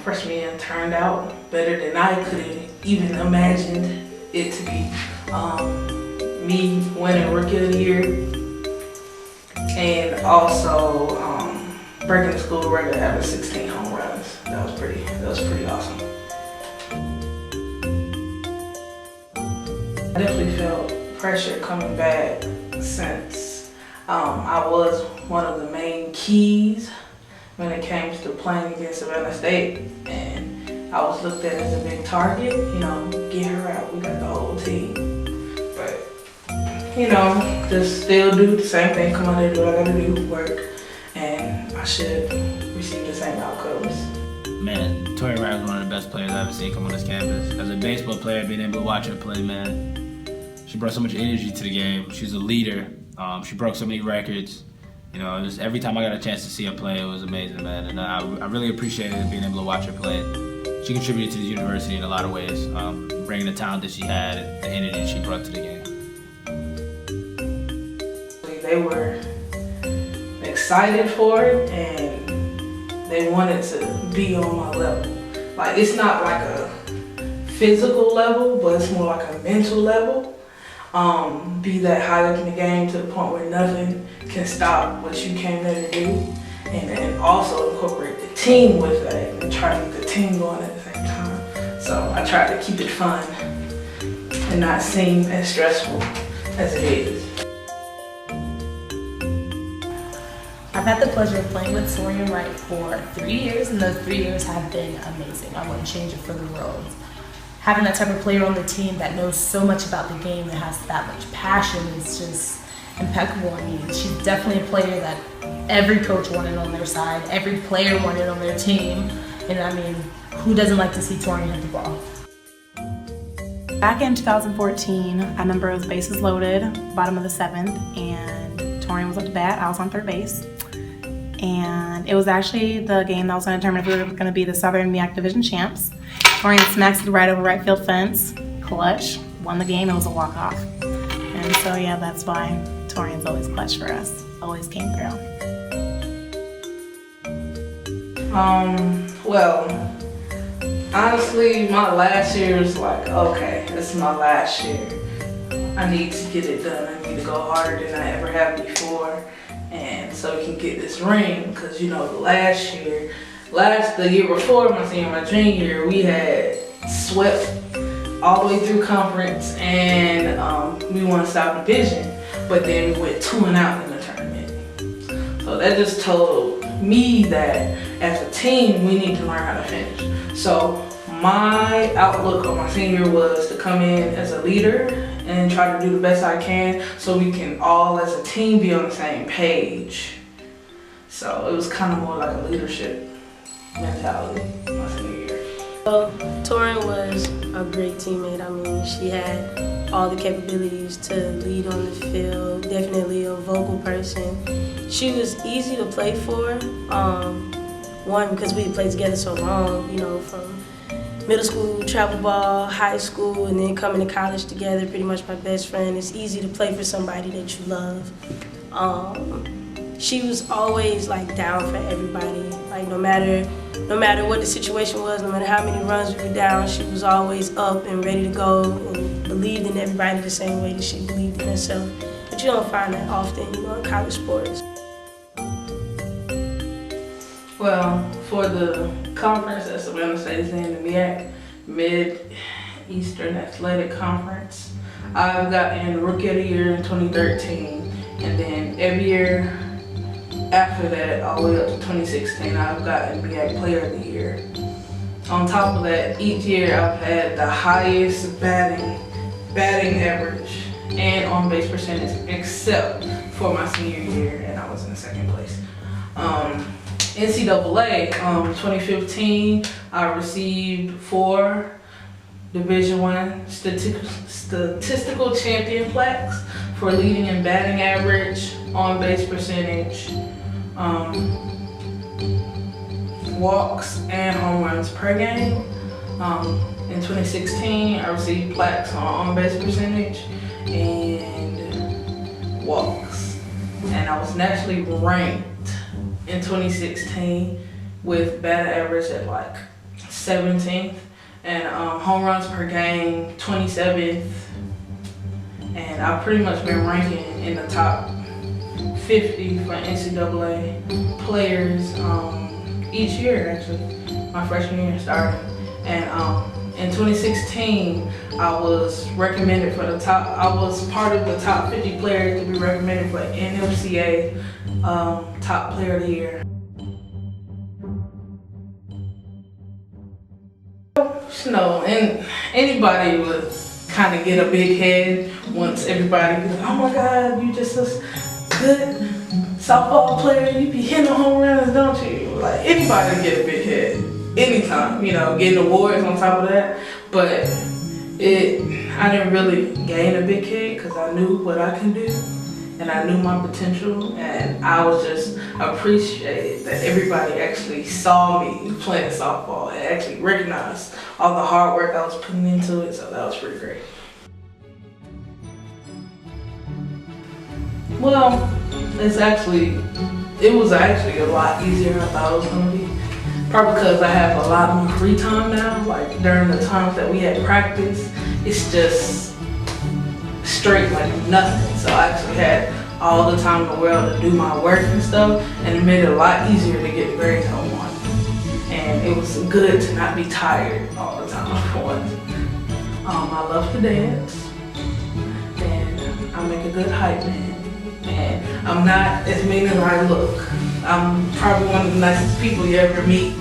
freshman year turned out better than I could have even imagined it to be. Me winning Rookie of the Year and also breaking the school record, having 16 home runs. That was pretty awesome. I definitely felt pressure coming back since I was one of the main keys when it came to playing against Savannah State, and I was looked at as a big target. You know, get her out, we got the whole team. But, you know, just still do the same thing, come out there, do what I gotta do, work, and I should receive the same outcomes. Man, Torrian Wright was one of the best players I've ever seen come on this campus. As a baseball player, being able to watch her play, man, she brought so much energy to the game. She was a leader. She broke so many records. You know, just every time I got a chance to see her play, it was amazing, man. And I really appreciated being able to watch her play. She contributed to the university in a lot of ways, bringing the talent that she had and the energy she brought to the game. They were excited for it, and they wanted to be on my level. Like, it's not like a physical level, but it's more like a mental level. Be that high up in the game to the point where nothing can stop what you came there to do, and then also incorporate the team with that and try to get the team going at the same time. So I tried to keep it fun and not seem as stressful as it is. I've had the pleasure of playing with Torrian Wright for 3 years, and those 3 years have been amazing. I wouldn't change it for the world. Having that type of player on the team that knows so much about the game, that has that much passion, is just impeccable. I mean, she's definitely a player that every coach wanted on their side, every player wanted on their team, and I mean, who doesn't like to see Torrian hit the ball? Back in 2014, I remember it was bases loaded, bottom of the 7th, and Torrian was up to bat. I was on third base. And it was actually the game that was going to determine if we were going to be the Southern MEAC Division champs. Torrian smacks it right over right field fence, clutch, won the game. It was a walk-off. And so, yeah, that's why Torrian's always clutch for us, always came through. Well, honestly, my last year was like, okay, this is my last year. I need to get it done. I need to go harder than I ever have before. And so we can get this ring, because you know, the year before my senior, my junior year, we had swept all the way through conference, and we won South Division, but then we went 2-0 in the tournament. So that just told me that as a team, we need to learn how to finish. So my outlook on my senior year was to come in as a leader and try to do the best I can so we can all as a team be on the same page. So it was kind of more like a leadership mentality my senior year. Well, Torrian was a great teammate. I mean, she had all the capabilities to lead on the field, definitely a vocal person. She was easy to play for, one, because we played together so long, you know, from middle school, travel ball, high school, and then coming to college together, pretty much my best friend. It's easy to play for somebody that you love. She was always like down for everybody. Like no matter what the situation was, no matter how many runs we were down, she was always up and ready to go and believed in everybody the same way that she believed in herself. But you don't find that often, you know, in college sports. Well, for the conference that Savannah State is in, the MEAC, Mid-Eastern Athletic Conference, I've gotten Rookie of the Year in 2013, and then every year after that, all the way up to 2016, I've gotten MEAC Player of the Year. On top of that, each year I've had the highest batting average and on-base percentage, except for my senior year, and I was in second place. NCAA, 2015, I received 4 Division I statistical champion plaques for leading in batting average, on-base percentage, walks, and home runs per game. In 2016, I received plaques on on-base percentage and walks, and I was nationally ranked in 2016 with batting average at like 17th, and home runs per game 27th, and I've pretty much been ranking in the top 50 for NCAA players each year, actually. My freshman year started, and in 2016 I was recommended for the top. I was part of the top 50 players to be recommended for NFCA Top Player of the Year. You know, and anybody would kind of get a big head once everybody be like, oh my God, you just a good softball player, you be hitting home runs, don't you? Like, anybody get a big head, anytime, you know, getting awards on top of that. But I didn't really gain a big head because I knew what I can do and I knew my potential, and I was just appreciated that everybody actually saw me playing softball and actually recognized all the hard work I was putting into it, so that was pretty great. Well, it was actually a lot easier than I thought it was gonna be. Probably because I have a lot more free time now. Like during the times that we had practice, it's just straight like nothing. So I actually had all the time in the world to do my work and stuff, and it made it a lot easier to get the grades I wanted. And it was good to not be tired all the time for once. I love to dance, and I make a good hype man. And I'm not as mean as I look. I'm probably one of the nicest people you ever meet.